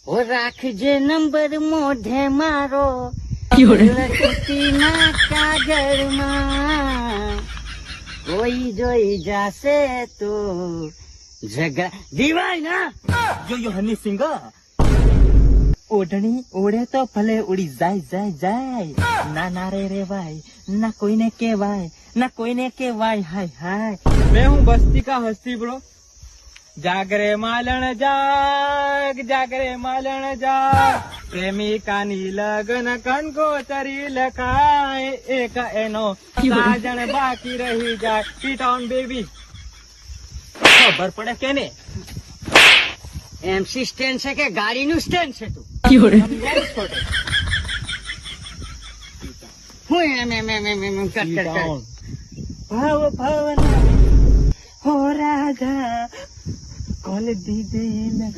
ઓ રાખજે નંબર મોઢે મારો લખતીના કાગળમાં કોઈ જોઈ જાશે તો જગા દીવાય ના જો હની સિંગ ઓઢણી ઓઢે તો ભલે ઉડી જાય જાય જાય ના ના રે રેવાય ના કોઈને કેવાય ના કોઈને કેવાય હાય હાય मैं हूँ बस्ती का हस्ती ब्रो जागरे मालन जागरे मालन जाग प्रेमिकानी लग्न કંકોતરી લખાય એક એનો સાજણ બાકી રહી જાય પીટાઉન બેબી ખબર પડે કે ને એમસી સ્ટેન્ડ છે કે ગાડીનું સ્ટેન્ડ છે તું હું એમ કટ ભાવ ભાવના હો રાધા કોલ દીધેલા